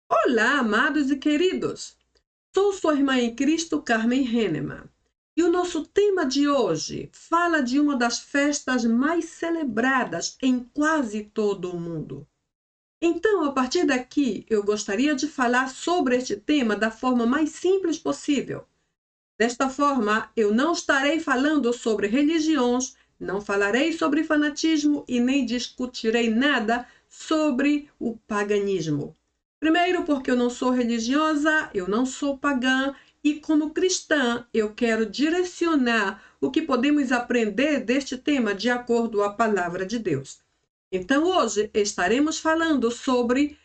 Olá, amados e queridos! Sou sua irmã em Cristo, Carmen Henneman. E o nosso tema de hoje fala de uma das festas mais celebradas em quase todo o mundo. Então, a partir daqui, eu gostaria de falar sobre este tema da forma mais simples possível. Desta forma, eu não estarei falando sobre religiões, não falarei sobre fanatismo e nem discutirei nada sobre o paganismo. Primeiro, porque eu não sou religiosa, eu não sou pagã e, como cristã, eu quero direcionar o que podemos aprender deste tema de acordo com a palavra de Deus. Então, hoje estaremos falando sobre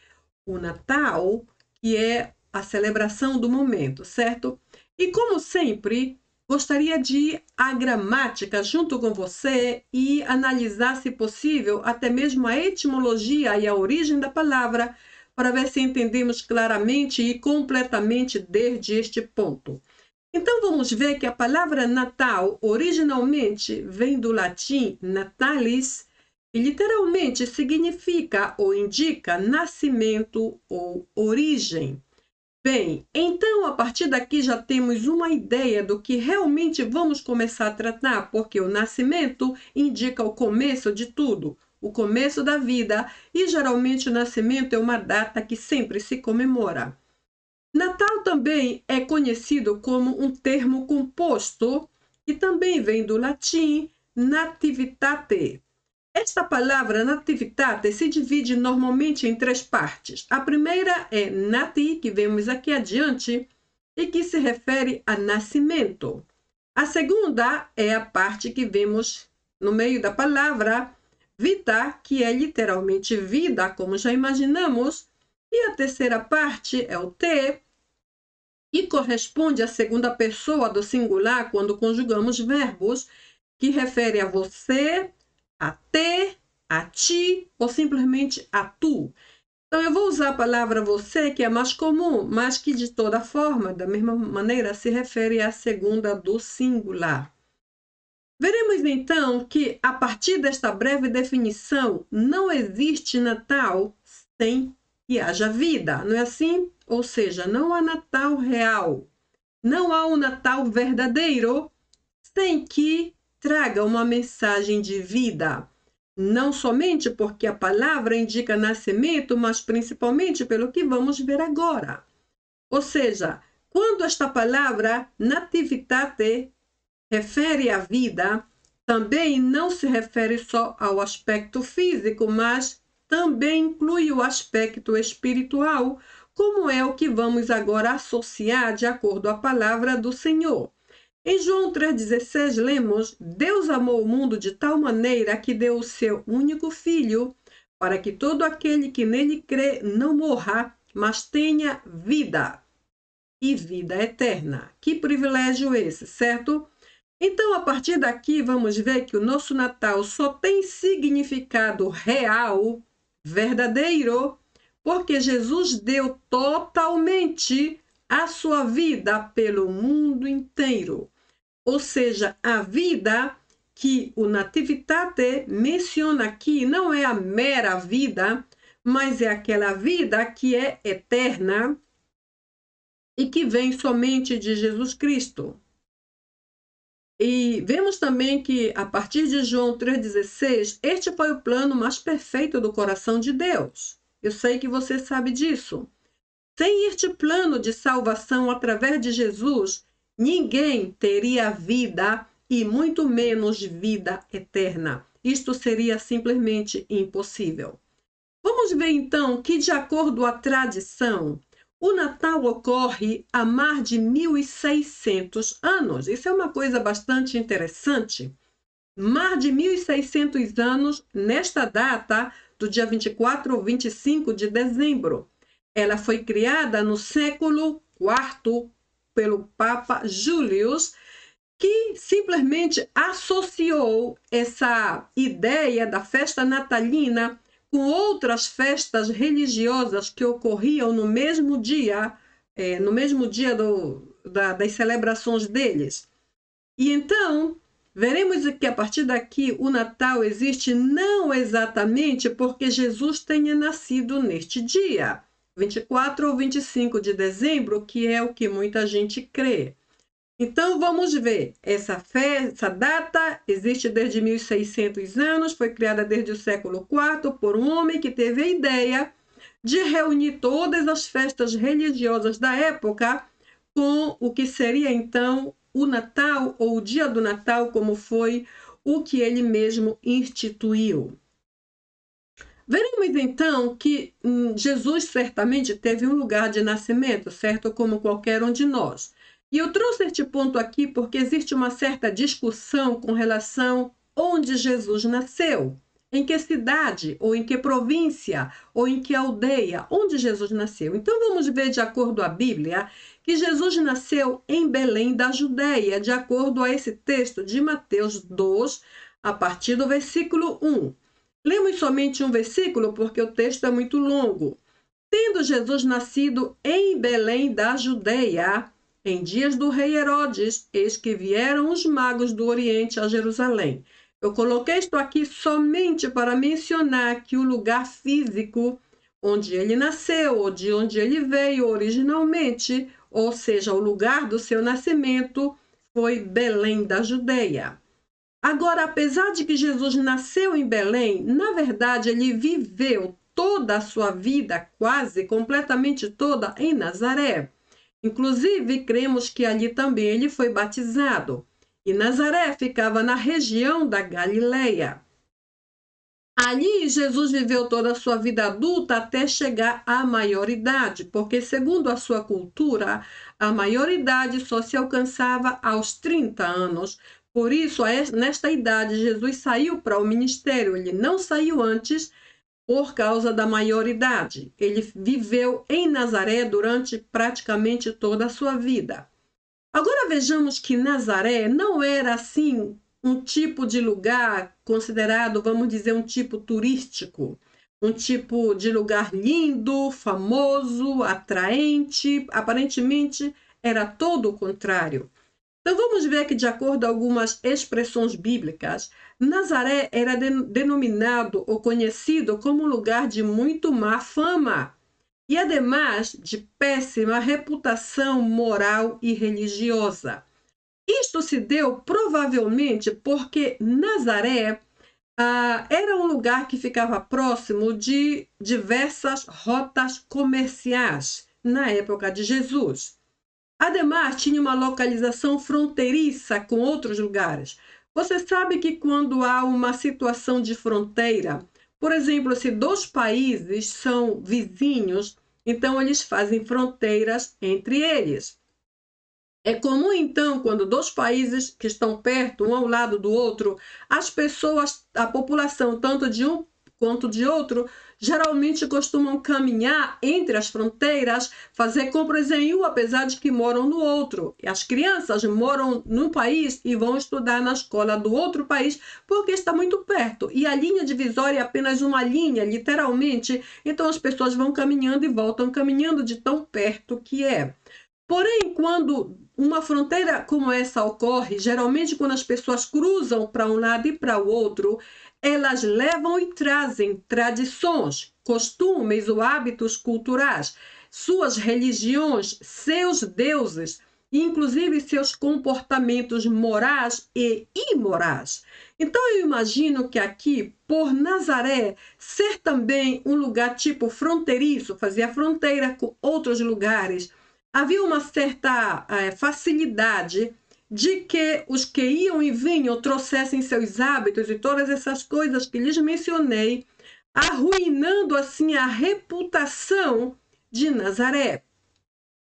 o Natal, que é a celebração do momento, certo? E como sempre, gostaria de ir à gramática junto com você e analisar, se possível, até mesmo a etimologia e a origem da palavra, para ver se entendemos claramente e completamente desde este ponto. Então vamos ver que a palavra Natal originalmente vem do latim natalis, e literalmente significa ou indica nascimento ou origem. Bem, então a partir daqui já temos uma ideia do que realmente vamos começar a tratar, porque o nascimento indica o começo de tudo, o começo da vida, e geralmente o nascimento é uma data que sempre se comemora. Natal também é conhecido como um termo composto, que também vem do latim nativitate. Esta palavra nativitate se divide normalmente em três partes. A primeira é nati, que vemos aqui adiante, e que se refere a nascimento. A segunda é a parte que vemos no meio da palavra vita, que é literalmente vida, como já imaginamos. E a terceira parte é o te, e corresponde à segunda pessoa do singular quando conjugamos verbos que refere a você, a te, a ti ou simplesmente a tu. Então, eu vou usar a palavra você, que é mais comum, mas que de toda forma, da mesma maneira, se refere à segunda do singular. Veremos então que, a partir desta breve definição, não existe Natal sem que haja vida, não é assim? Ou seja, não há Natal real, não há um Natal verdadeiro sem que traga uma mensagem de vida. Não somente porque a palavra indica nascimento, mas principalmente pelo que vamos ver agora. Ou seja, quando esta palavra nativitate refere à vida, também não se refere só ao aspecto físico, mas também inclui o aspecto espiritual, como é o que vamos agora associar de acordo com a palavra do Senhor. Em João 3,16 lemos: Deus amou o mundo de tal maneira que deu o seu único filho, para que todo aquele que nele crê não morra, mas tenha vida, e vida eterna. Que privilégio esse, certo? Então, a partir daqui, vamos ver que o nosso Natal só tem significado real, verdadeiro, porque Jesus deu totalmente a sua vida pelo mundo inteiro. Ou seja, a vida que o Nativitate menciona aqui não é a mera vida, mas é aquela vida que é eterna e que vem somente de Jesus Cristo. E vemos também que, a partir de João 3,16, este foi o plano mais perfeito do coração de Deus. Eu sei que você sabe disso. Sem este plano de salvação através de Jesus, ninguém teria vida e muito menos vida eterna. Isto seria simplesmente impossível. Vamos ver então que, de acordo com a tradição, o Natal ocorre há mais de 1.600 anos. Isso é uma coisa bastante interessante. Mais de 1.600 anos nesta data do dia 24 ou 25 de dezembro. Ela foi criada no século IV pelo Papa Julius, que simplesmente associou essa ideia da festa natalina com outras festas religiosas que ocorriam no mesmo dia das celebrações deles. E então, veremos que a partir daqui o Natal existe não exatamente porque Jesus tenha nascido neste dia. 24 ou 25 de dezembro, que é o que muita gente crê. Então, vamos ver. Essa data existe desde 1600 anos, foi criada desde o século IV por um homem que teve a ideia de reunir todas as festas religiosas da época com o que seria então o Natal ou o dia do Natal, como foi o que ele mesmo instituiu. Veremos então que Jesus certamente teve um lugar de nascimento, certo? Como qualquer um de nós. E eu trouxe este ponto aqui porque existe uma certa discussão com relação onde Jesus nasceu. Em que cidade, ou em que província, ou em que aldeia, onde Jesus nasceu. Então vamos ver, de acordo à Bíblia, que Jesus nasceu em Belém da Judéia, de acordo a esse texto de Mateus 2, a partir do versículo 1. Lemos somente um versículo porque o texto é muito longo. Tendo Jesus nascido em Belém da Judeia, em dias do rei Herodes, eis que vieram os magos do Oriente a Jerusalém. Eu coloquei isto aqui somente para mencionar que o lugar físico onde ele nasceu, ou de onde ele veio originalmente, ou seja, o lugar do seu nascimento, foi Belém da Judeia. Agora, apesar de que Jesus nasceu em Belém, na verdade ele viveu toda a sua vida, quase completamente toda, em Nazaré. Inclusive, cremos que ali também ele foi batizado. E Nazaré ficava na região da Galileia. Ali, Jesus viveu toda a sua vida adulta até chegar à maioridade, porque, segundo a sua cultura, a maioridade só se alcançava aos 30 anos. Por isso, nesta idade, Jesus saiu para o ministério. Ele não saiu antes por causa da maioridade. Ele viveu em Nazaré durante praticamente toda a sua vida. Agora vejamos que Nazaré não era assim um tipo de lugar considerado, vamos dizer, um tipo turístico, um tipo de lugar lindo, famoso, atraente. Aparentemente era todo o contrário. Então vamos ver que, de acordo com algumas expressões bíblicas, Nazaré era denominado ou conhecido como um lugar de muito má fama e, ademais, de péssima reputação moral e religiosa. Isto se deu provavelmente porque Nazaré era um lugar que ficava próximo de diversas rotas comerciais na época de Jesus. Ademais, tinha uma localização fronteiriça com outros lugares. Você sabe que quando há uma situação de fronteira, por exemplo, se dois países são vizinhos, então eles fazem fronteiras entre eles. É comum, então, quando dois países que estão perto, um ao lado do outro, as pessoas, a população, tanto de um quanto de outro, geralmente costumam caminhar entre as fronteiras, fazer compras em um, apesar de que moram no outro. E as crianças moram num país e vão estudar na escola do outro país, porque está muito perto. E a linha divisória é apenas uma linha, literalmente. Então as pessoas vão caminhando e voltam caminhando de tão perto que é. Porém, quando uma fronteira como essa ocorre, geralmente quando as pessoas cruzam para um lado e para o outro, elas levam e trazem tradições, costumes ou hábitos culturais, suas religiões, seus deuses, inclusive seus comportamentos morais e imorais. Então eu imagino que aqui, por Nazaré ser também um lugar tipo fronteiriço, fazia fronteira com outros lugares, havia uma certa facilidade de que os que iam e vinham trouxessem seus hábitos e todas essas coisas que lhes mencionei, arruinando assim a reputação de Nazaré.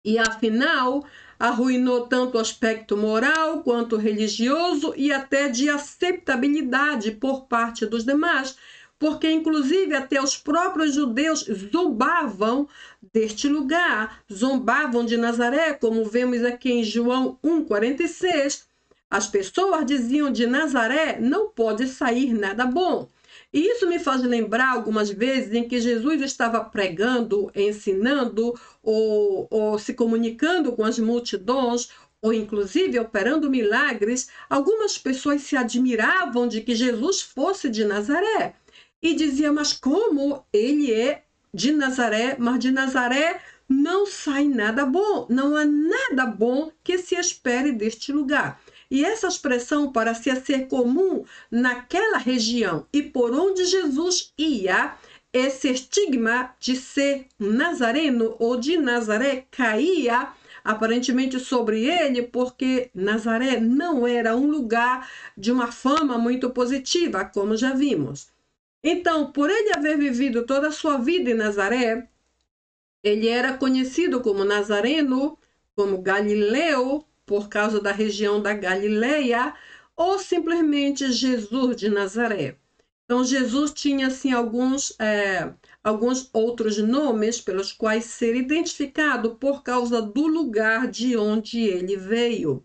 E afinal, arruinou tanto o aspecto moral quanto religioso e até de aceitabilidade por parte dos demais, porque inclusive até os próprios judeus zombavam deste lugar, zombavam de Nazaré, como vemos aqui em João 1,46. As pessoas diziam de Nazaré não pode sair nada bom. E isso me faz lembrar algumas vezes em que Jesus estava pregando, ensinando ou se comunicando com as multidões, ou inclusive operando milagres. Algumas pessoas se admiravam de que Jesus fosse de Nazaré e diziam, mas como ele é de Nazaré, mas de Nazaré não sai nada bom, não há nada bom que se espere deste lugar. E essa expressão parecia ser comum naquela região, e por onde Jesus ia, esse estigma de ser nazareno ou de Nazaré caía aparentemente sobre ele, porque Nazaré não era um lugar de uma fama muito positiva, como já vimos. Então, por ele haver vivido toda a sua vida em Nazaré, ele era conhecido como Nazareno, como Galileu, por causa da região da Galileia, ou simplesmente Jesus de Nazaré. Então, Jesus tinha, assim, alguns outros nomes pelos quais ser identificado por causa do lugar de onde ele veio.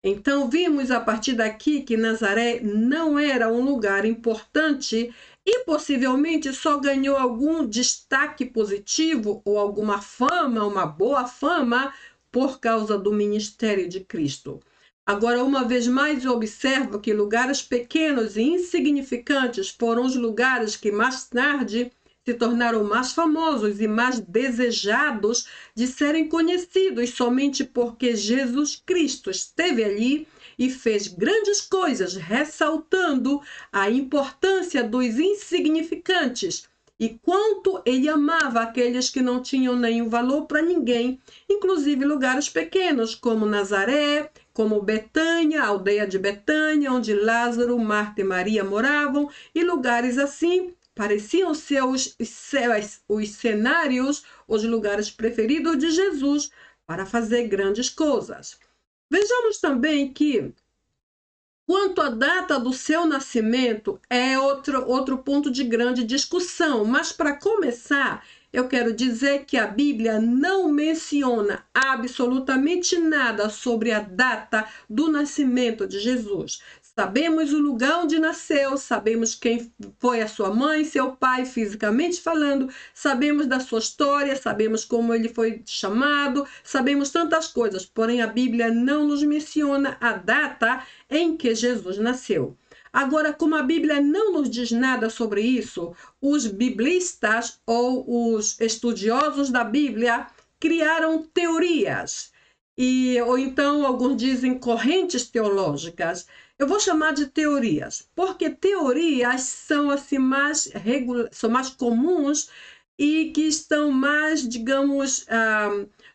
Então, vimos a partir daqui que Nazaré não era um lugar importante e possivelmente só ganhou algum destaque positivo ou alguma fama, uma boa fama, por causa do ministério de Cristo. Agora, uma vez mais, eu observo que lugares pequenos e insignificantes foram os lugares que mais tarde se tornaram mais famosos e mais desejados de serem conhecidos somente porque Jesus Cristo esteve ali e fez grandes coisas, ressaltando a importância dos insignificantes e quanto ele amava aqueles que não tinham nenhum valor para ninguém, inclusive lugares pequenos como Nazaré, como Betânia, a aldeia de Betânia, onde Lázaro, Marta e Maria moravam, e lugares assim pareciam ser os cenários, os lugares preferidos de Jesus para fazer grandes coisas. Vejamos também que, quanto à data do seu nascimento, é outro ponto de grande discussão, mas para começar, eu quero dizer que a Bíblia não menciona absolutamente nada sobre a data do nascimento de Jesus. Sabemos o lugar onde nasceu, sabemos quem foi a sua mãe, seu pai, fisicamente falando, sabemos da sua história, sabemos como ele foi chamado, sabemos tantas coisas, porém a Bíblia não nos menciona a data em que Jesus nasceu. Agora, como a Bíblia não nos diz nada sobre isso, os biblistas ou os estudiosos da Bíblia criaram teorias, ou então alguns dizem correntes teológicas. Eu vou chamar de teorias, porque teorias são assim são mais comuns e que estão mais, digamos,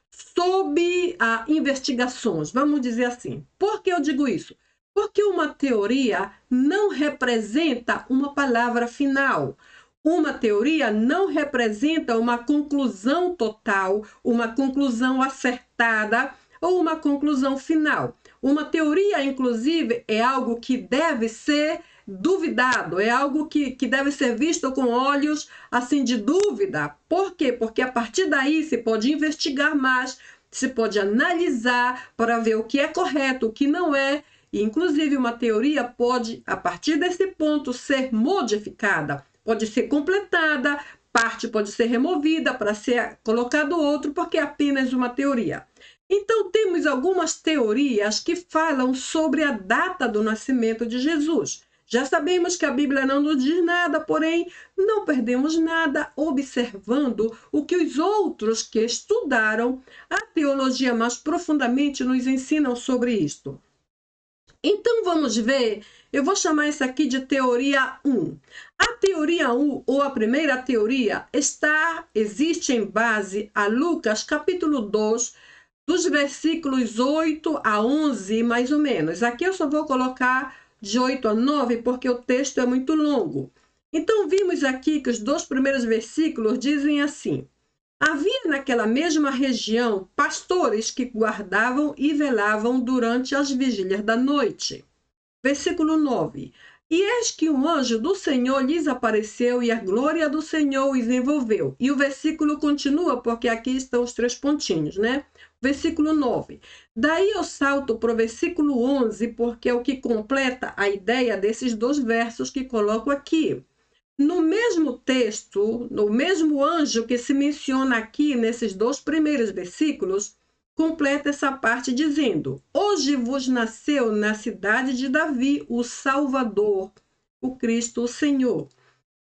sob investigações, vamos dizer assim. Por que eu digo isso? Porque uma teoria não representa uma palavra final. Uma teoria não representa uma conclusão total, uma conclusão acertada ou uma conclusão final. Uma teoria, inclusive, é algo que deve ser duvidado, é algo que deve ser visto com olhos assim de dúvida. Por quê? Porque a partir daí se pode investigar mais, se pode analisar para ver o que é correto, o que não é. E, inclusive, uma teoria pode, a partir desse ponto, ser modificada, pode ser completada, parte pode ser removida para ser colocado outro, porque é apenas uma teoria. Então, temos algumas teorias que falam sobre a data do nascimento de Jesus. Já sabemos que a Bíblia não nos diz nada, porém, não perdemos nada observando o que os outros que estudaram a teologia mais profundamente nos ensinam sobre isto. Então, vamos ver, eu vou chamar isso aqui de teoria 1. A teoria 1, ou a primeira teoria, existe em base a Lucas, capítulo 2, dos versículos 8 a 11, mais ou menos. Aqui eu só vou colocar de 8 a 9, porque o texto é muito longo. Então, vimos aqui que os 2 primeiros versículos dizem assim: havia naquela mesma região pastores que guardavam e velavam durante as vigílias da noite. Versículo 9. E eis que um anjo do Senhor lhes apareceu e a glória do Senhor os envolveu. E o versículo continua, porque aqui estão os 3 pontinhos, né? Versículo 9. Daí eu salto para o versículo 11, porque é o que completa a ideia desses 2 versos que coloco aqui. No mesmo texto, no mesmo anjo que se menciona aqui nesses 2 primeiros versículos, completa essa parte dizendo: hoje vos nasceu na cidade de Davi o Salvador, o Cristo, o Senhor.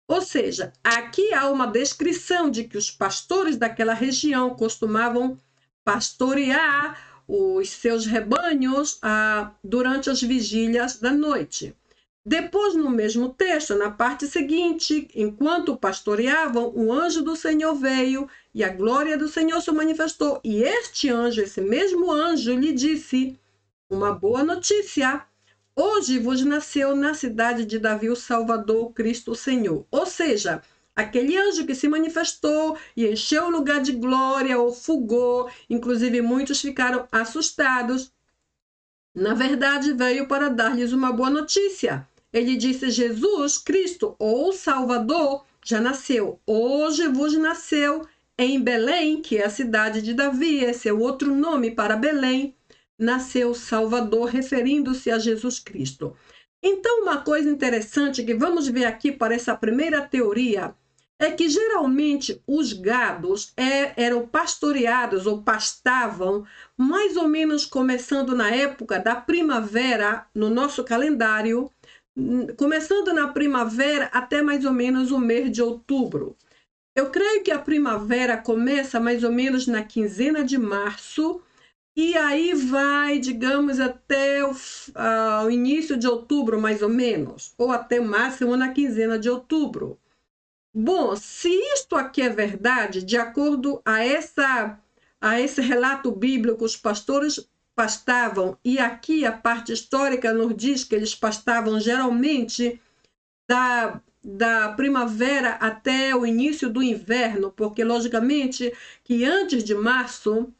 Ou seja, aqui há uma descrição de que os pastores daquela região costumavam pastorear os seus rebanhos durante as vigílias da noite. Depois, no mesmo texto, na parte seguinte, enquanto pastoreavam, o anjo do Senhor veio e a glória do Senhor se manifestou. E este anjo, esse mesmo anjo, lhe disse uma boa notícia. Hoje vos nasceu na cidade de Davi o Salvador, Cristo o Senhor. Ou seja, aquele anjo que se manifestou e encheu o lugar de glória, ou fulgor, inclusive muitos ficaram assustados. Na verdade, veio para dar-lhes uma boa notícia. Ele disse: Jesus Cristo, ou Salvador, já nasceu. Hoje vos nasceu em Belém, que é a cidade de Davi. Esse é o outro nome para Belém. Nasceu Salvador, referindo-se a Jesus Cristo. Então, uma coisa interessante que vamos ver aqui para essa primeira teoria é que geralmente os gados eram pastoreados ou pastavam mais ou menos começando na época da primavera no nosso calendário, começando na primavera até mais ou menos o mês de outubro. Eu creio que a primavera começa mais ou menos na quinzena de março e aí vai, digamos, até o início de outubro, mais ou menos, ou até o máximo na quinzena de outubro. Bom, se isto aqui é verdade, de acordo a esse relato bíblico, os pastores pastavam, e aqui a parte histórica nos diz que eles pastavam geralmente da primavera até o início do inverno, porque logicamente que antes de março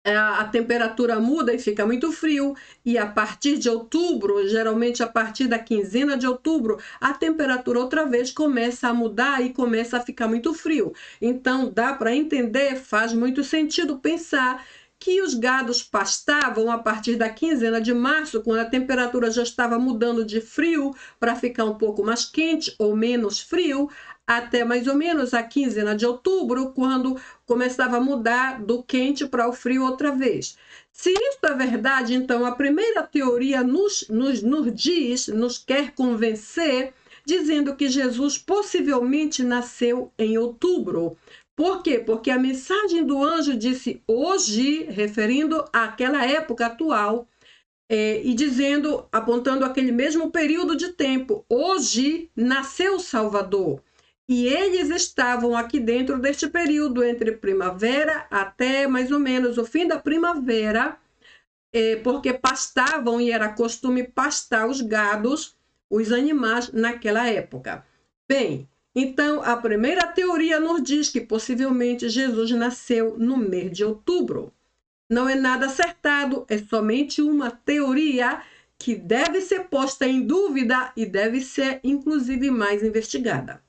a temperatura muda e fica muito frio, e a partir de outubro, geralmente a partir da quinzena de outubro, a temperatura outra vez começa a mudar e começa a ficar muito frio. Então dá para entender, faz muito sentido pensar que os gados pastavam a partir da quinzena de março, quando a temperatura já estava mudando de frio para ficar um pouco mais quente ou menos frio, até mais ou menos a quinzena de outubro, quando começava a mudar do quente para o frio outra vez. Se isso é verdade, então a primeira teoria nos quer convencer, dizendo que Jesus possivelmente nasceu em outubro. Por quê? Porque a mensagem do anjo disse hoje, referindo àquela época atual, e dizendo, apontando aquele mesmo período de tempo, hoje nasceu o Salvador. E eles estavam aqui dentro deste período, entre primavera até mais ou menos o fim da primavera, porque pastavam e era costume pastar os gados, os animais naquela época. Bem, então a primeira teoria nos diz que possivelmente Jesus nasceu no mês de outubro. Não é nada acertado, é somente uma teoria que deve ser posta em dúvida e deve ser, inclusive, mais investigada.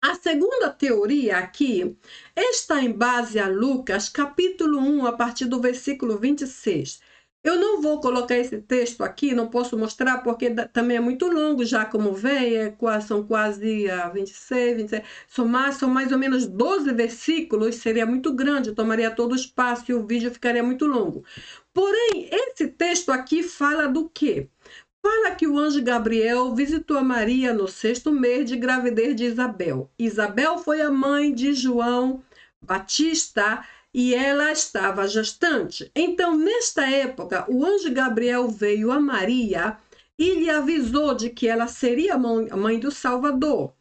A segunda teoria aqui está em base a Lucas, capítulo 1, a partir do versículo 26. Eu não vou colocar esse texto aqui, não posso mostrar, porque também é muito longo, já como vem, são quase 26, são mais ou menos 12 versículos, seria muito grande, tomaria todo o espaço e o vídeo ficaria muito longo. Porém, esse texto aqui fala do quê? Fala que o anjo Gabriel visitou a Maria no 6º mês de gravidez de Isabel. Isabel foi a mãe de João Batista e ela estava gestante. Então, nesta época, o anjo Gabriel veio a Maria e lhe avisou de que ela seria a mãe do Salvador.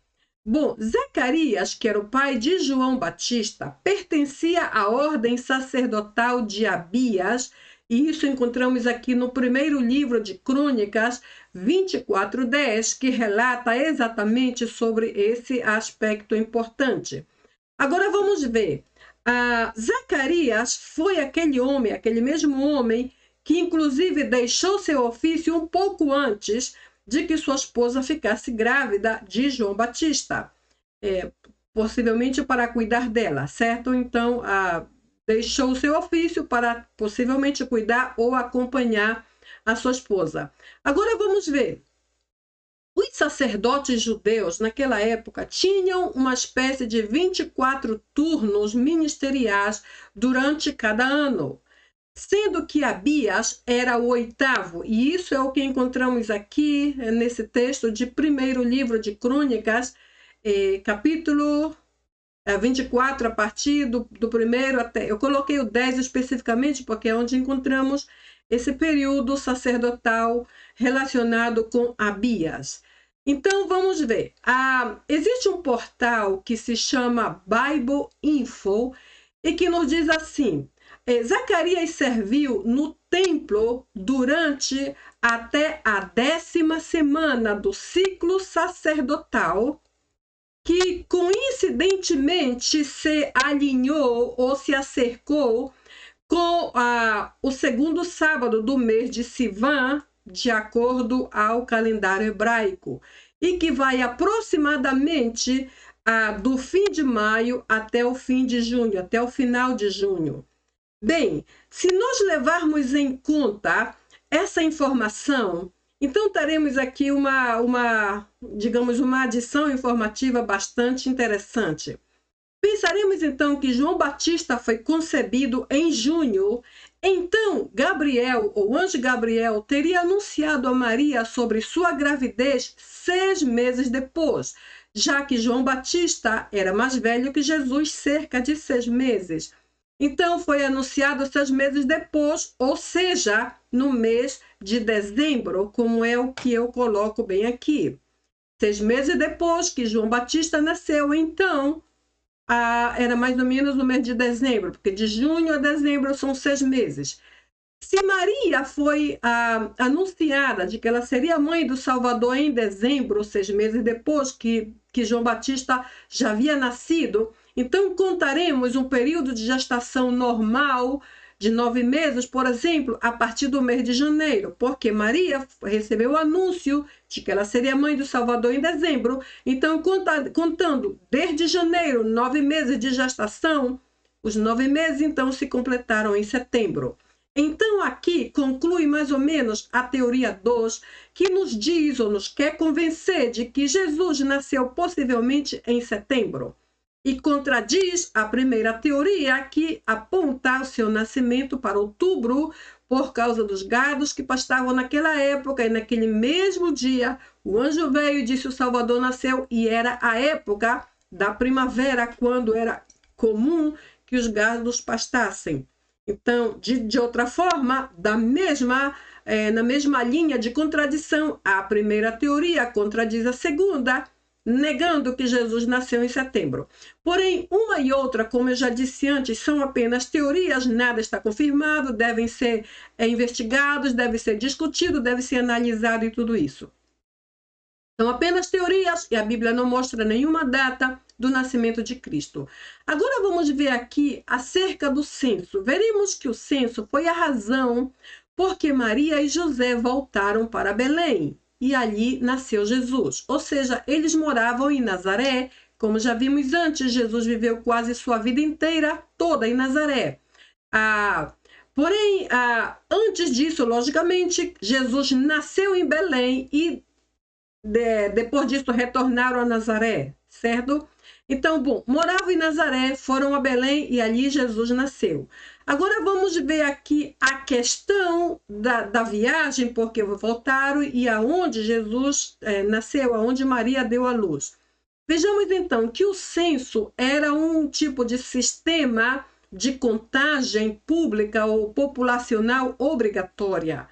Bom, Zacarias, que era o pai de João Batista, pertencia à ordem sacerdotal de Abias, e isso encontramos aqui no primeiro livro de Crônicas 24:10, que relata exatamente sobre esse aspecto importante. Agora vamos ver. Zacarias foi aquele homem, aquele mesmo homem, que inclusive deixou seu ofício um pouco antes de que sua esposa ficasse grávida de João Batista, possivelmente para cuidar dela, certo? Então, deixou o seu ofício para possivelmente cuidar ou acompanhar a sua esposa. Agora vamos ver. Os sacerdotes judeus naquela época tinham uma espécie de 24 turnos ministeriais durante cada ano. sendo que Abias era o 8º, e isso é o que encontramos aqui nesse texto de primeiro livro de Crônicas, capítulo 24, a partir do primeiro até... Eu coloquei o 10 especificamente porque é onde encontramos esse período sacerdotal relacionado com Abias. Então, vamos ver. Existe um portal que se chama Bible Info e que nos diz assim: Zacarias serviu no templo durante até a 10ª semana do ciclo sacerdotal, que coincidentemente se alinhou ou se acercou com o segundo sábado do mês de Sivan, de acordo ao calendário hebraico, e que vai aproximadamente do fim de maio até o fim de junho, até o final de junho. Bem, se nós levarmos em conta essa informação, então teremos aqui digamos, uma adição informativa bastante interessante. Pensaremos então que João Batista foi concebido em junho, então Gabriel, ou anjo Gabriel, teria anunciado a Maria sobre sua gravidez 6 meses depois, já que João Batista era mais velho que Jesus, cerca de 6 meses. Então foi anunciado 6 meses depois, ou seja, no mês de dezembro, como é o que eu coloco bem aqui. 6 meses depois que João Batista nasceu, então era mais ou menos no mês de dezembro, porque de junho a dezembro são 6 meses. Se Maria foi anunciada de que ela seria mãe do Salvador em dezembro, 6 meses depois que João Batista já havia nascido, então contaremos um período de gestação normal de 9 meses, por exemplo, a partir do mês de janeiro, porque Maria recebeu o anúncio de que ela seria mãe do Salvador em dezembro. Então, contando desde janeiro, 9 meses de gestação, os 9 meses então se completaram em setembro. Então, aqui conclui mais ou menos a teoria 2, que nos diz ou nos quer convencer de que Jesus nasceu possivelmente em setembro. E contradiz a primeira teoria, que aponta o seu nascimento para outubro, por causa dos gados que pastavam naquela época, e naquele mesmo dia o anjo veio e disse: o Salvador nasceu, e era a época da primavera, quando era comum que os gados pastassem. Então, de outra forma, na mesma linha de contradição, a primeira teoria contradiz a segunda, negando que Jesus nasceu em setembro. Porém, uma e outra, como eu já disse antes, são apenas teorias, nada está confirmado, devem ser investigados, deve ser discutido, deve ser analisado e tudo isso. São apenas teorias e a Bíblia não mostra nenhuma data do nascimento de Cristo. Agora vamos ver aqui acerca do censo. Veremos que o censo foi a razão porque Maria e José voltaram para Belém. E ali nasceu Jesus. Ou seja, eles moravam em Nazaré. Como já vimos antes, Jesus viveu quase sua vida inteira toda em Nazaré. Porém, antes disso, logicamente, Jesus nasceu em Belém e depois disso retornaram a Nazaré, certo? Então, bom, moravam em Nazaré, foram a Belém e ali Jesus nasceu. Agora vamos ver aqui a questão da viagem, porque voltaram e aonde Jesus nasceu, aonde Maria deu à luz. Vejamos então que o censo era um tipo de sistema de contagem pública ou populacional obrigatória.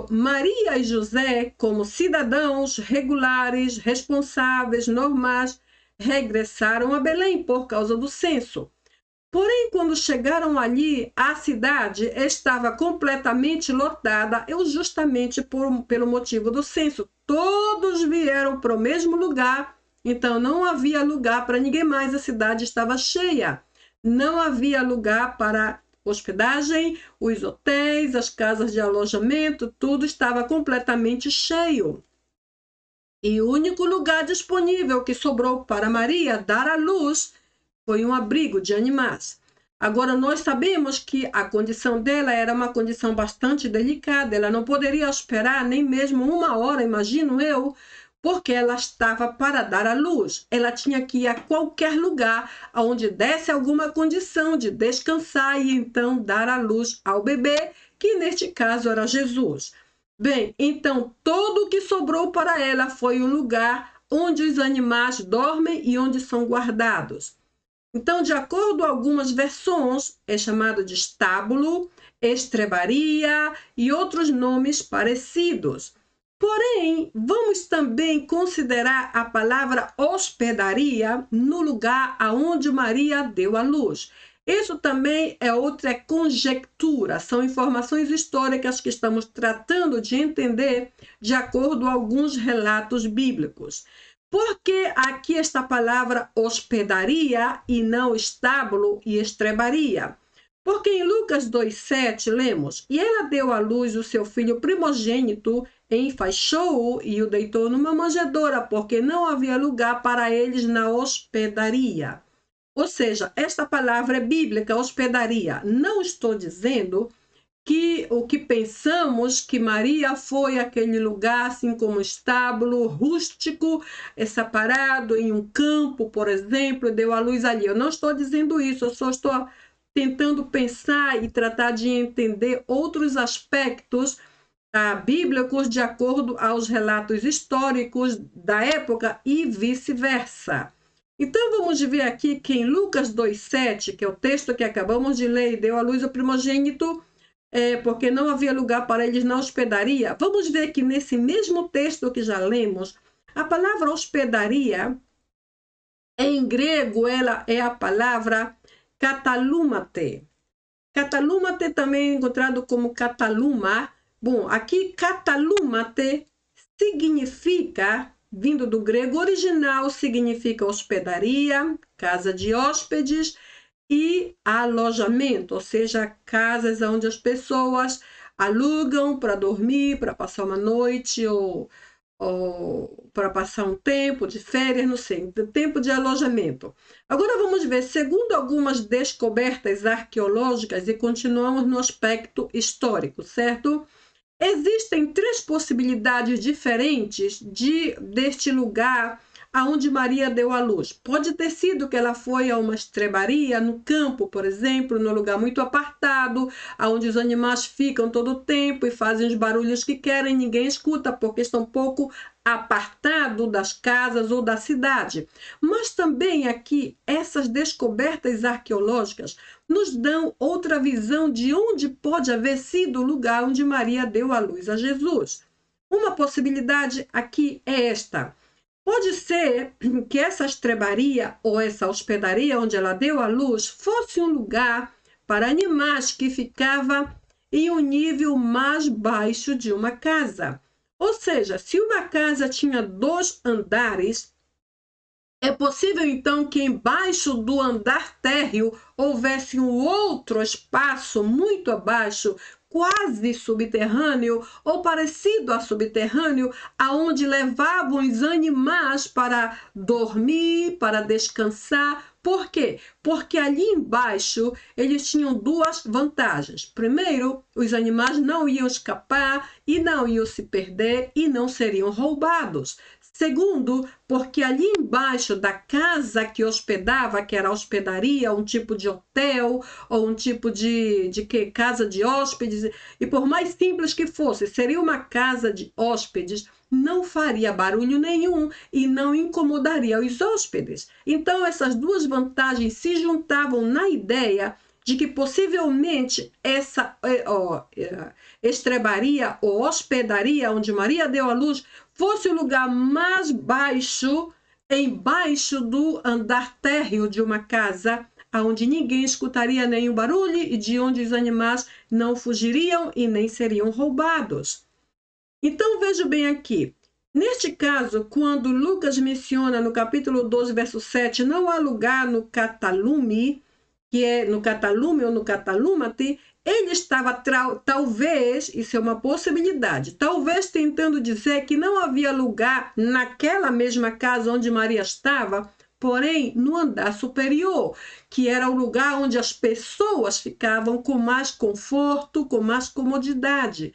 Maria e José, como cidadãos regulares, responsáveis, normais, regressaram a Belém por causa do censo. Porém, quando chegaram ali, a cidade estava completamente lotada, justamente pelo motivo do censo. Todos vieram para o mesmo lugar, então não havia lugar para ninguém mais, a cidade estava cheia. Não havia lugar para hospedagem, os hotéis, as casas de alojamento, tudo estava completamente cheio. E o único lugar disponível que sobrou para Maria dar à luz foi um abrigo de animais. Agora, nós sabemos que a condição dela era uma condição bastante delicada, ela não poderia esperar nem mesmo 1 hora, imagino eu, porque ela estava para dar à luz. Ela tinha que ir a qualquer lugar onde desse alguma condição de descansar e então dar à luz ao bebê, que neste caso era Jesus. Bem, então todo o que sobrou para ela foi o lugar onde os animais dormem e onde são guardados. Então, de acordo com algumas versões, é chamado de estábulo, estrebaria e outros nomes parecidos. Porém, vamos também considerar a palavra hospedaria no lugar aonde Maria deu à luz. Isso também é outra conjectura, são informações históricas que estamos tratando de entender de acordo com alguns relatos bíblicos. Por que aqui esta palavra hospedaria e não estábulo e estrebaria? Porque em Lucas 2,7 lemos: E ela deu à luz o seu filho primogênito, enfaixou-o e o deitou numa manjedoura, porque não havia lugar para eles na hospedaria. Ou seja, esta palavra é bíblica, hospedaria. Não estou dizendo que o que pensamos que Maria foi aquele lugar assim como estábulo, rústico, separado em um campo, por exemplo, deu à luz ali. Eu não estou dizendo isso, eu só estou tentando pensar e tratar de entender outros aspectos bíblicos de acordo aos relatos históricos da época e vice-versa. Então, vamos ver aqui que em Lucas 2,7, que é o texto que acabamos de ler, deu à luz o primogênito, porque não havia lugar para eles na hospedaria. Vamos ver que nesse mesmo texto que já lemos, a palavra hospedaria, em grego, ela é a palavra katalumate. Katalumate também é encontrado como kataluma. Bom, aqui katalumate significa, vindo do grego original, significa hospedaria, casa de hóspedes e alojamento, ou seja, casas onde as pessoas alugam para dormir, para passar uma noite ou para passar um tempo de férias, não sei, tempo de alojamento. Agora vamos ver, segundo algumas descobertas arqueológicas, e continuamos no aspecto histórico, certo? Existem 3 possibilidades diferentes deste lugar aonde Maria deu à luz. Pode ter sido que ela foi a uma estrebaria no campo, por exemplo, num lugar muito apartado, aonde os animais ficam todo o tempo e fazem os barulhos que querem, ninguém escuta porque estão um pouco apartados das casas ou da cidade. Mas também aqui, essas descobertas arqueológicas nos dão outra visão de onde pode haver sido o lugar onde Maria deu à luz a Jesus. Uma possibilidade aqui é esta. Pode ser que essa estrebaria ou essa hospedaria onde ela deu à luz fosse um lugar para animais que ficava em um nível mais baixo de uma casa. Ou seja, se uma casa tinha 2 andares, é possível então que embaixo do andar térreo houvesse um outro espaço muito abaixo, quase subterrâneo ou parecido a subterrâneo, aonde levavam os animais para dormir, para descansar. Por quê? Porque ali embaixo eles tinham 2 vantagens. Primeiro, os animais não iam escapar e não iam se perder e não seriam roubados. Segundo, porque ali embaixo da casa que hospedava, que era hospedaria, um tipo de hotel ou um tipo de casa de hóspedes, e por mais simples que fosse, seria uma casa de hóspedes, não faria barulho nenhum e não incomodaria os hóspedes. Então, essas 2 vantagens se juntavam na ideia de que possivelmente essa estrebaria ou hospedaria onde Maria deu à luz fosse o lugar mais baixo, embaixo do andar térreo de uma casa, onde ninguém escutaria nenhum barulho e de onde os animais não fugiriam e nem seriam roubados. Então, veja bem aqui. Neste caso, quando Lucas menciona no capítulo 12, verso 7, não há lugar no Catalume, que é no Catalume ou no Catalumate, ele estava, talvez, isso é uma possibilidade, talvez tentando dizer que não havia lugar naquela mesma casa onde Maria estava, porém no andar superior, que era o lugar onde as pessoas ficavam com mais conforto, com mais comodidade.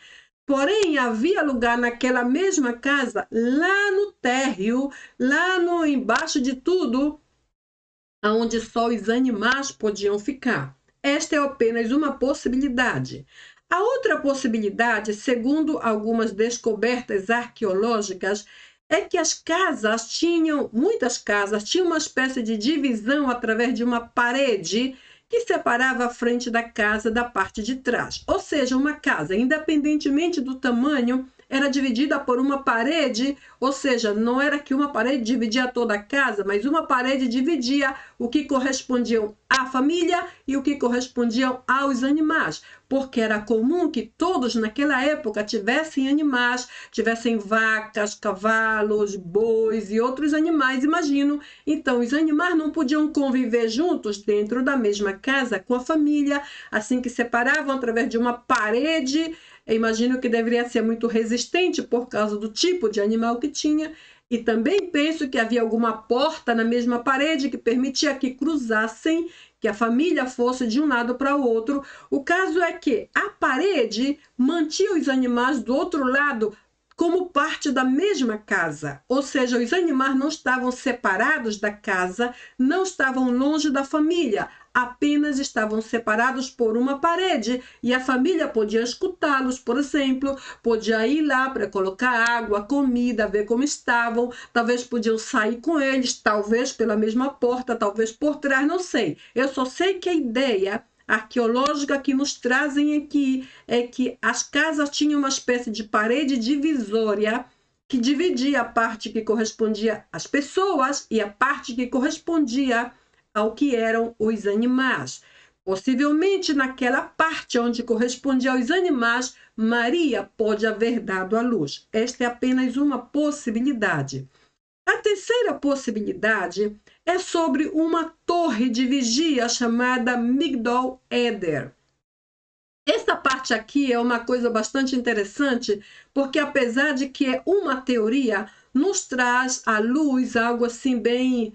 Porém, havia lugar naquela mesma casa, lá no térreo, lá no embaixo de tudo, onde só os animais podiam ficar. Esta é apenas uma possibilidade. A outra possibilidade, segundo algumas descobertas arqueológicas, é que muitas casas tinham uma espécie de divisão através de uma parede que separava a frente da casa da parte de trás. Ou seja, uma casa, independentemente do tamanho, era dividida por uma parede, ou seja, não era que uma parede dividia toda a casa, mas uma parede dividia o que correspondiam à família e o que correspondiam aos animais, porque era comum que todos naquela época tivessem animais, tivessem vacas, cavalos, bois e outros animais, imagino. Então, os animais não podiam conviver juntos dentro da mesma casa com a família, assim que separavam através de uma parede. Eu imagino que deveria ser muito resistente por causa do tipo de animal que tinha. E também penso que havia alguma porta na mesma parede que permitia que cruzassem, que a família fosse de um lado para o outro. O caso é que a parede mantinha os animais do outro lado como parte da mesma casa, ou seja, os animais não estavam separados da casa, não estavam longe da família, apenas estavam separados por uma parede e a família podia escutá-los, por exemplo, podia ir lá para colocar água, comida, ver como estavam, talvez podiam sair com eles, talvez pela mesma porta, talvez por trás, não sei. Eu só sei que a ideia arqueológica que nos trazem aqui é que as casas tinham uma espécie de parede divisória que dividia a parte que correspondia às pessoas e a parte que correspondia ao que eram os animais. Possivelmente naquela parte onde correspondia aos animais, Maria pode haver dado à luz. Esta é apenas uma possibilidade. A terceira possibilidade é sobre uma torre de vigia chamada Migdol Eder. Essa parte aqui é uma coisa bastante interessante, porque apesar de que é uma teoria, nos traz à luz algo assim bem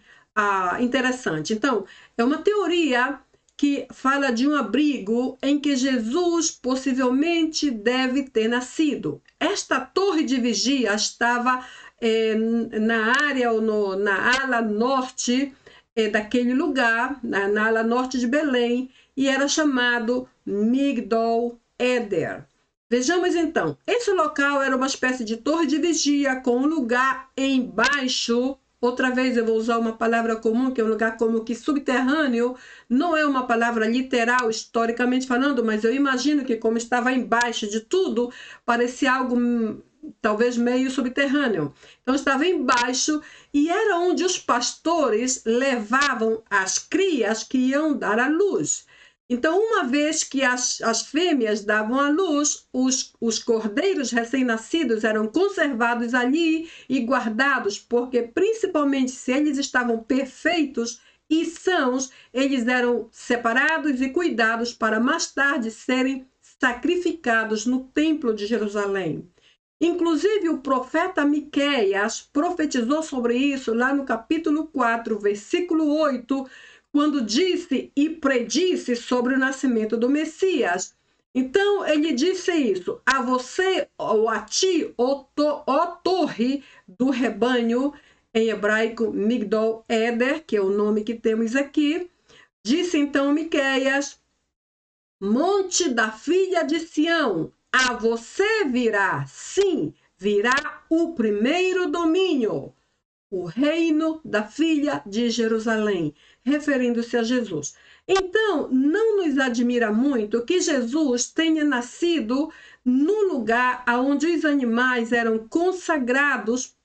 interessante. Então, é uma teoria que fala de um abrigo em que Jesus possivelmente deve ter nascido. Esta torre de vigia estava na área ou na ala norte daquele lugar, na ala norte de Belém, e era chamado Migdol Eder. Vejamos então, esse local era uma espécie de torre de vigia com um lugar embaixo. Outra vez eu vou usar uma palavra comum, que é um lugar como que subterrâneo. Não é uma palavra literal, historicamente falando, mas eu imagino que como estava embaixo de tudo, parecia algo talvez meio subterrâneo. Então estava embaixo e era onde os pastores levavam as crias que iam dar à luz. Então, uma vez que as fêmeas davam à luz, os cordeiros recém-nascidos eram conservados ali e guardados, porque principalmente se eles estavam perfeitos e sãos, eles eram separados e cuidados para mais tarde serem sacrificados no templo de Jerusalém. Inclusive, o profeta Miqueias profetizou sobre isso lá no capítulo 4, versículo 8, quando disse e predisse sobre o nascimento do Messias. Então, ele disse isso: a você, ou a ti, ó torre do rebanho, em hebraico Migdol Eder, que é o nome que temos aqui, disse então Miqueias: monte da filha de Sião, a você virá, sim, virá o primeiro domínio, o reino da filha de Jerusalém, referindo-se a Jesus. Então, não nos admira muito que Jesus tenha nascido no lugar onde os animais eram consagrados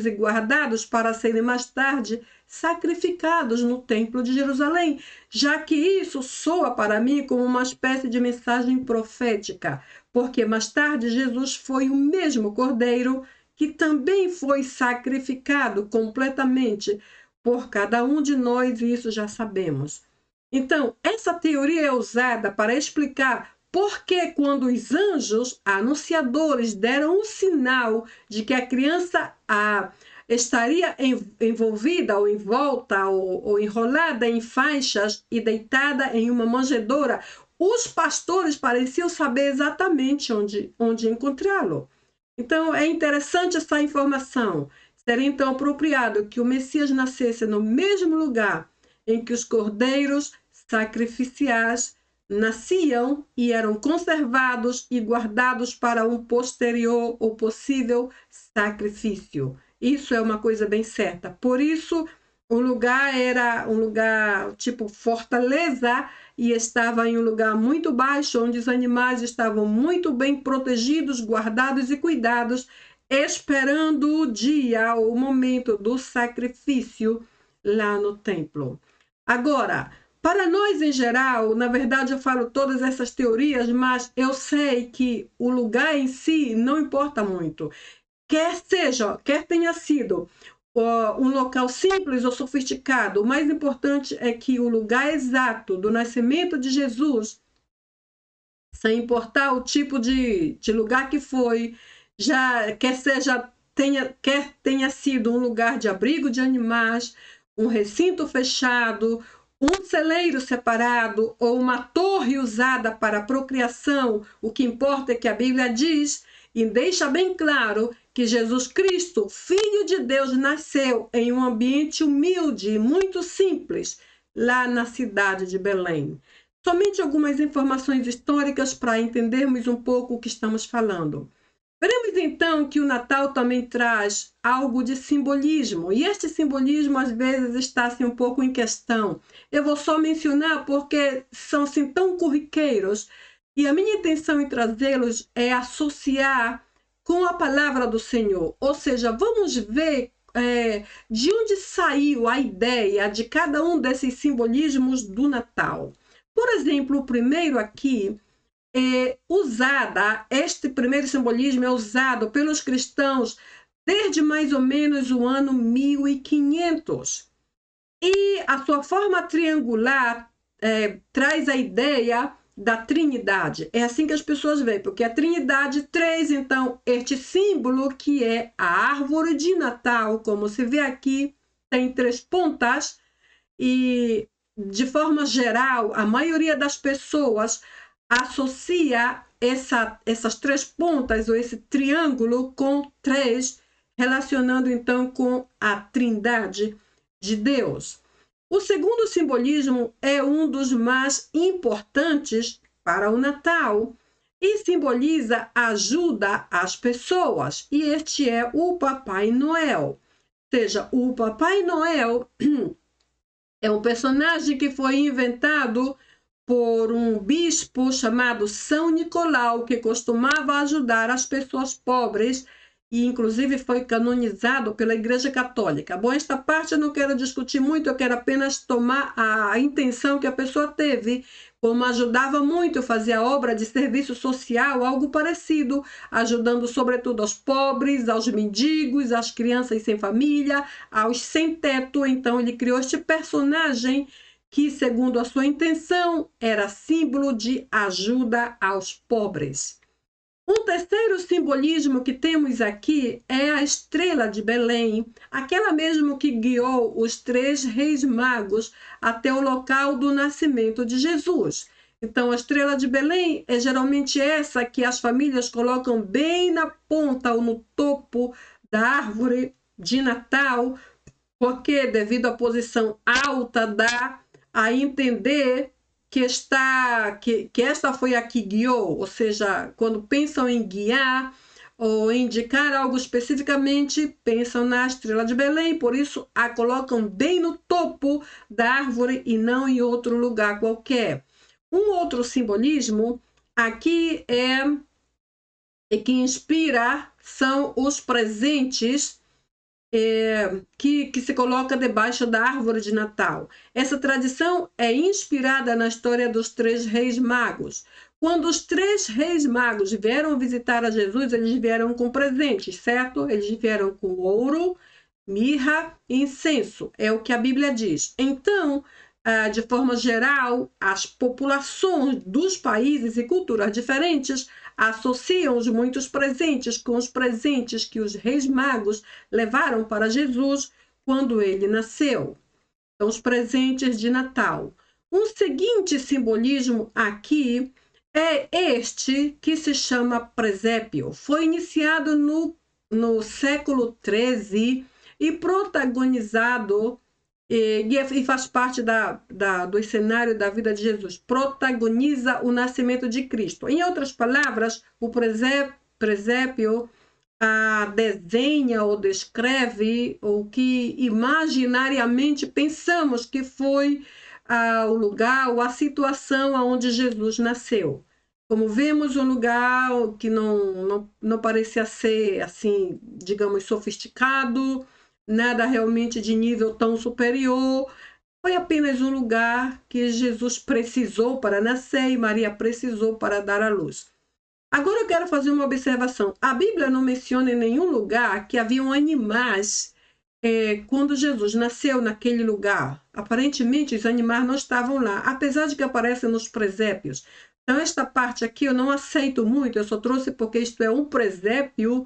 e guardados para serem mais tarde sacrificados no templo de Jerusalém, já que isso soa para mim como uma espécie de mensagem profética, porque mais tarde Jesus foi o mesmo cordeiro que também foi sacrificado completamente por cada um de nós, e isso já sabemos. Então, essa teoria é usada para explicar por que quando os anjos anunciadores deram um sinal de que a criança estaria envolvida ou envolta ou enrolada em faixas e deitada em uma manjedoura, os pastores pareciam saber exatamente onde encontrá-lo. Então, é interessante essa informação. Seria então apropriado que o Messias nascesse no mesmo lugar em que os cordeiros sacrificiais nasciam e eram conservados e guardados para um posterior ou possível sacrifício. Isso é uma coisa bem certa. Por isso, o lugar era um lugar tipo fortaleza e estava em um lugar muito baixo, onde os animais estavam muito bem protegidos, guardados e cuidados, esperando o dia, o momento do sacrifício lá no templo. Agora, para nós em geral, na verdade eu falo todas essas teorias, mas eu sei que o lugar em si não importa muito. Quer tenha sido um local simples ou sofisticado, o mais importante é que o lugar exato do nascimento de Jesus, sem importar o tipo de lugar que foi, quer tenha sido um lugar de abrigo de animais, um recinto fechado, um celeiro separado ou uma torre usada para procriação, o que importa é que a Bíblia diz e deixa bem claro que Jesus Cristo, Filho de Deus, nasceu em um ambiente humilde e muito simples, lá na cidade de Belém. Somente algumas informações históricas para entendermos um pouco o que estamos falando. Veremos então que o Natal também traz algo de simbolismo, e este simbolismo às vezes está assim, um pouco em questão. Eu vou só mencionar porque são assim, tão corriqueiros, e a minha intenção em trazê-los é associar com a palavra do Senhor. Ou seja, vamos ver de onde saiu a ideia de cada um desses simbolismos do Natal. Por exemplo, o primeiro aqui este primeiro simbolismo é usado pelos cristãos desde mais ou menos o ano 1500. E a sua forma triangular traz a ideia da Trindade. É assim que as pessoas veem, porque a Trindade traz, então, este símbolo que é a árvore de Natal, como se vê aqui, tem 3 pontas, e, de forma geral, a maioria das pessoas associa essas 3 pontas, ou esse triângulo, com 3, relacionando, então, com a Trindade de Deus. O segundo simbolismo é um dos mais importantes para o Natal e simboliza a ajuda às pessoas, e este é o Papai Noel. Ou seja, o Papai Noel é um personagem que foi inventado por um bispo chamado São Nicolau, que costumava ajudar as pessoas pobres e inclusive foi canonizado pela Igreja Católica. Bom, esta parte eu não quero discutir muito, eu quero apenas tomar a intenção que a pessoa teve, como ajudava muito, fazia obra de serviço social, algo parecido, ajudando sobretudo aos pobres, aos mendigos, às crianças sem família, aos sem teto. Então ele criou este personagem que, segundo a sua intenção, era símbolo de ajuda aos pobres. Um terceiro simbolismo que temos aqui é a estrela de Belém, aquela mesmo que guiou os 3 reis magos até o local do nascimento de Jesus. Então, a estrela de Belém é geralmente essa que as famílias colocam bem na ponta ou no topo da árvore de Natal, porque devido à posição alta dá a entender que esta foi a que guiou, ou seja, quando pensam em guiar ou indicar algo especificamente, pensam na estrela de Belém, por isso a colocam bem no topo da árvore e não em outro lugar qualquer. Um outro simbolismo aqui que inspira são os presentes que se coloca debaixo da árvore de Natal. Essa tradição é inspirada na história dos 3 reis magos. Quando os 3 reis magos vieram visitar a Jesus, eles vieram com presentes, certo? Eles vieram com ouro, mirra e incenso, é o que a Bíblia diz. Então, de forma geral, as populações dos países e culturas diferentes associam os muitos presentes com os presentes que os reis magos levaram para Jesus quando ele nasceu. Então, os presentes de Natal. Um seguinte simbolismo aqui é este que se chama presépio. Foi iniciado no século XIII e protagonizado, e faz parte do cenário da vida de Jesus. Protagoniza o nascimento de Cristo. Em outras palavras, o presépio desenha ou descreve o que imaginariamente pensamos que foi o lugar ou a situação onde Jesus nasceu. Como vemos, um lugar que não parecia ser, assim, digamos, sofisticado, nada realmente de nível tão superior. Foi apenas um lugar que Jesus precisou para nascer e Maria precisou para dar à luz. Agora eu quero fazer uma observação. A Bíblia não menciona em nenhum lugar que haviam animais quando Jesus nasceu naquele lugar. Aparentemente, os animais não estavam lá, apesar de que aparecem nos presépios. Então, esta parte aqui eu não aceito muito, eu só trouxe porque isto é um presépio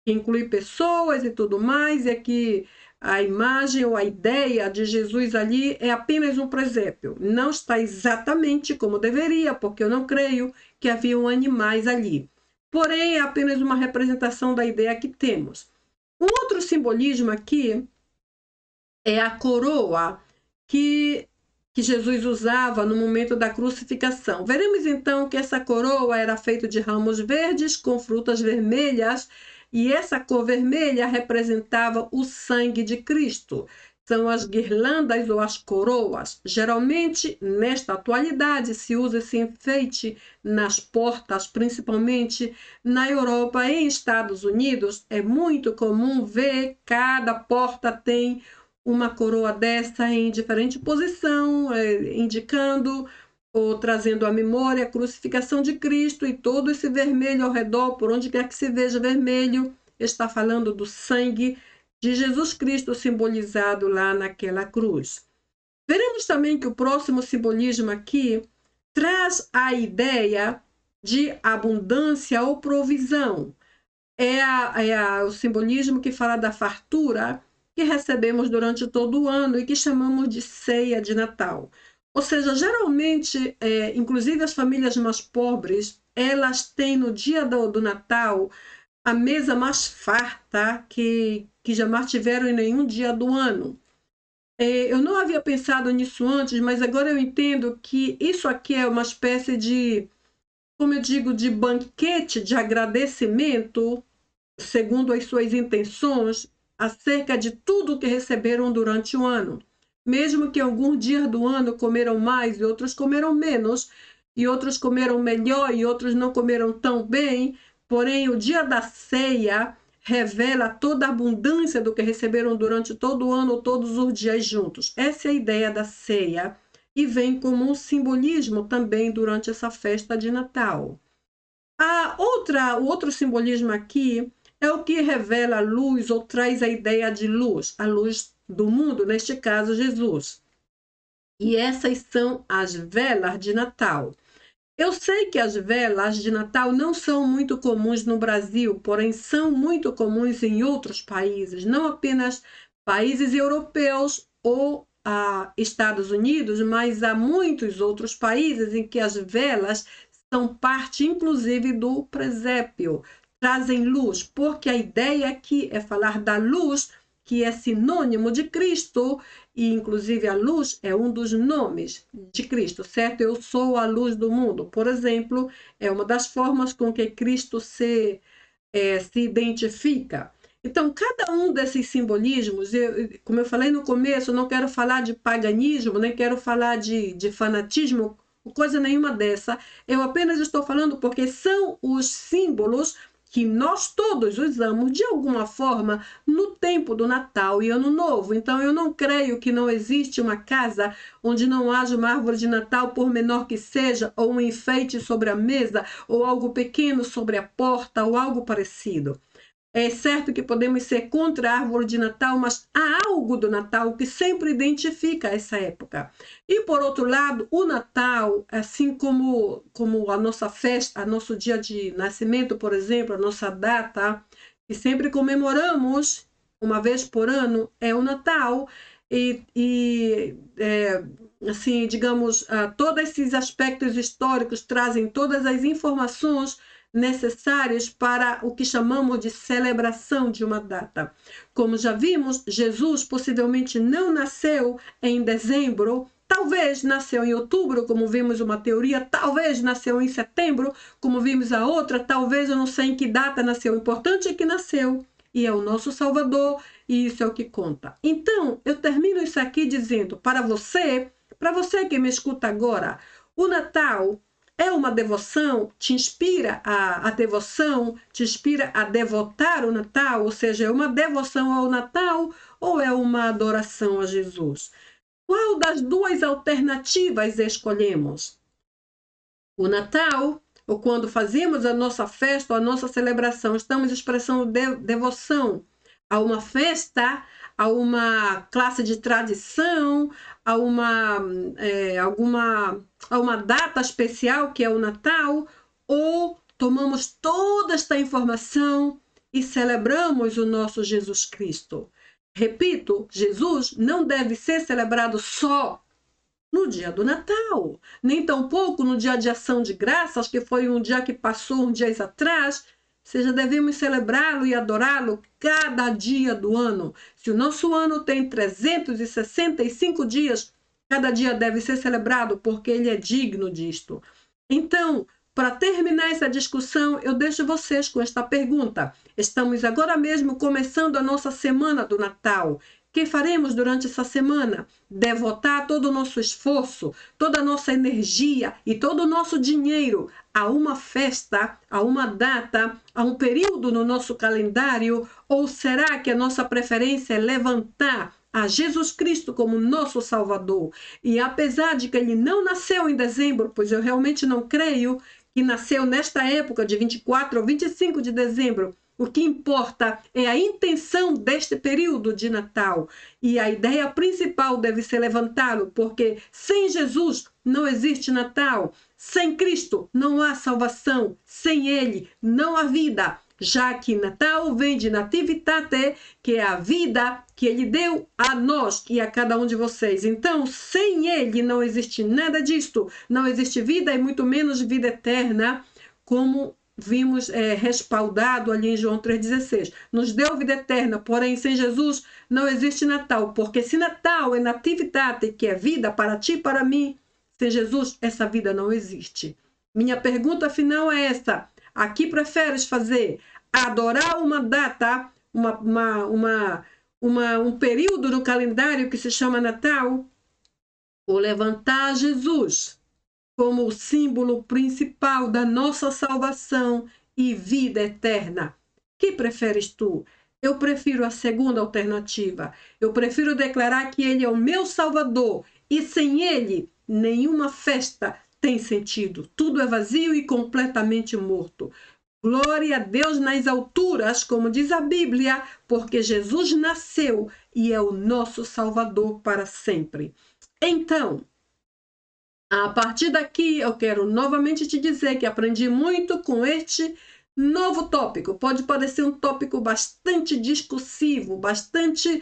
que inclui pessoas e tudo mais, e aqui a imagem ou a ideia de Jesus ali é apenas um presépio. Não está exatamente como deveria, porque eu não creio que haviam animais ali. Porém, é apenas uma representação da ideia que temos. Um outro simbolismo aqui é a coroa que Jesus usava no momento da crucificação. Veremos então que essa coroa era feita de ramos verdes com frutas vermelhas, e essa cor vermelha representava o sangue de Cristo. São as guirlandas ou as coroas. Geralmente, nesta atualidade, se usa esse enfeite nas portas, principalmente na Europa e em Estados Unidos. É muito comum ver cada porta tem uma coroa dessa em diferente posição, indicando ou trazendo à memória a crucificação de Cristo, e todo esse vermelho ao redor, por onde quer que se veja vermelho, está falando do sangue de Jesus Cristo simbolizado lá naquela cruz. Veremos também que o próximo simbolismo aqui traz a ideia de abundância ou provisão. O simbolismo que fala da fartura que recebemos durante todo o ano e que chamamos de ceia de Natal. Ou seja, geralmente, inclusive as famílias mais pobres, elas têm no dia do Natal a mesa mais farta que jamais tiveram em nenhum dia do ano. Eu não havia pensado nisso antes, mas agora eu entendo que isso aqui é uma espécie de, como eu digo, de banquete de agradecimento, segundo as suas intenções, acerca de tudo que receberam durante o ano. Mesmo que alguns dias do ano comeram mais e outros comeram menos, e outros comeram melhor e outros não comeram tão bem, porém o dia da ceia revela toda a abundância do que receberam durante todo o ano, todos os dias juntos. Essa é a ideia da ceia e vem como um simbolismo também durante essa festa de Natal. O outro simbolismo aqui é o que revela a luz ou traz a ideia de luz, a luz do mundo, neste caso Jesus. E essas são as velas de Natal. Eu sei que as velas de Natal não são muito comuns no Brasil, porém são muito comuns em outros países, não apenas países europeus ou Estados Unidos, mas há muitos outros países em que as velas são parte, inclusive, do presépio, trazem luz, porque a ideia aqui é falar da luz, que é sinônimo de Cristo, e inclusive a luz é um dos nomes de Cristo, certo? Eu sou a luz do mundo, por exemplo, é uma das formas com que Cristo se identifica. Então, cada um desses simbolismos, como eu falei no começo, eu não quero falar de paganismo, nem quero falar de fanatismo, coisa nenhuma dessa. Eu apenas estou falando porque são os símbolos que nós todos usamos de alguma forma no tempo do Natal e Ano Novo. Então, eu não creio que não existe uma casa onde não haja uma árvore de Natal, por menor que seja, ou um enfeite sobre a mesa, ou algo pequeno sobre a porta, ou algo parecido. É certo que podemos ser contra a árvore de Natal, mas há algo do Natal que sempre identifica essa época. E, por outro lado, o Natal, assim como a nossa festa, nosso dia de nascimento, por exemplo, a nossa data, que sempre comemoramos uma vez por ano, é o Natal. assim, digamos, todos esses aspectos históricos trazem todas as informações necessárias para o que chamamos de celebração de uma data. Como já vimos, Jesus possivelmente não nasceu em dezembro, talvez nasceu em outubro, como vimos uma teoria, talvez nasceu em setembro, como vimos a outra, talvez eu não sei em que data nasceu. O importante é que nasceu e é o nosso Salvador, e isso é o que conta. Então, eu termino isso aqui dizendo para você que me escuta agora, o Natal é uma devoção, te inspira a devoção, te inspira a devotar o Natal, ou seja, é uma devoção ao Natal ou é uma adoração a Jesus? Qual das duas alternativas escolhemos? O Natal, ou quando fazemos a nossa festa, a nossa celebração, estamos expressando devoção a uma festa, a uma classe de tradição, a uma data especial que é o Natal, ou tomamos toda esta informação e celebramos o nosso Jesus Cristo? Repito, Jesus não deve ser celebrado só no dia do Natal, nem tampouco no dia de ação de graças, que foi um dia que passou uns dias atrás. Seja, devemos celebrá-lo e adorá-lo cada dia do ano. Se o nosso ano tem 365 dias, cada dia deve ser celebrado, porque ele é digno disto. Então, para terminar essa discussão, eu deixo vocês com esta pergunta. Estamos agora mesmo começando a nossa semana do Natal. O que faremos durante essa semana? Devotar todo o nosso esforço, toda a nossa energia e todo o nosso dinheiro a uma festa, a uma data, a um período no nosso calendário? Ou será que a nossa preferência é levantar a Jesus Cristo como nosso Salvador? E apesar de que ele não nasceu em dezembro, pois eu realmente não creio que nasceu nesta época de 24 ou 25 de dezembro, o que importa é a intenção deste período de Natal. E a ideia principal deve ser levantá-lo, porque sem Jesus não existe Natal. Sem Cristo não há salvação. Sem Ele não há vida. Já que Natal vem de nativitate, que é a vida que Ele deu a nós e a cada um de vocês. Então, sem Ele não existe nada disto. Não existe vida e muito menos vida eterna, como vimos respaldado ali em João 3,16. Nos deu vida eterna, porém sem Jesus não existe Natal, porque se Natal é nativitate, que é vida para ti e para mim, sem Jesus essa vida não existe. Minha pergunta final é essa: a que preferes fazer? Adorar uma data, um período no calendário que se chama Natal, ou levantar Jesus como o símbolo principal da nossa salvação e vida eterna? Que preferes tu? Eu prefiro a segunda alternativa. Eu prefiro declarar que Ele é o meu Salvador e sem Ele nenhuma festa tem sentido. Tudo é vazio e completamente morto. Glória a Deus nas alturas, como diz a Bíblia, porque Jesus nasceu e é o nosso Salvador para sempre. Então, a partir daqui, eu quero novamente te dizer que aprendi muito com este novo tópico. Pode parecer um tópico bastante discursivo, bastante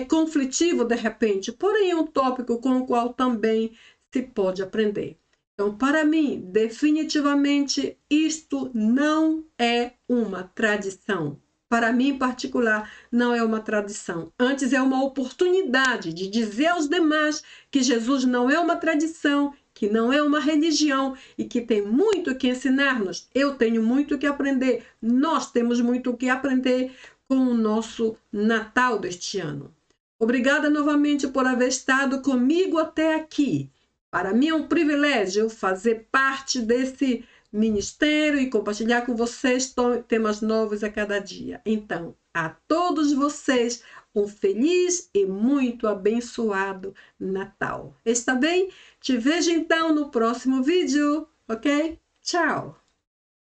conflitivo de repente, porém é um tópico com o qual também se pode aprender. Então, para mim, definitivamente, isto não é uma tradição. Para mim, em particular, não é uma tradição. Antes, é uma oportunidade de dizer aos demais que Jesus não é uma tradição, que não é uma religião e que tem muito que ensinar-nos. Eu tenho muito que aprender. Nós temos muito que aprender com o nosso Natal deste ano. Obrigada novamente por haver estado comigo até aqui. Para mim é um privilégio fazer parte desse ministério e compartilhar com vocês temas novos a cada dia. Então, a todos vocês, um feliz e muito abençoado Natal. Está bem? Te vejo então no próximo vídeo, ok? Tchau!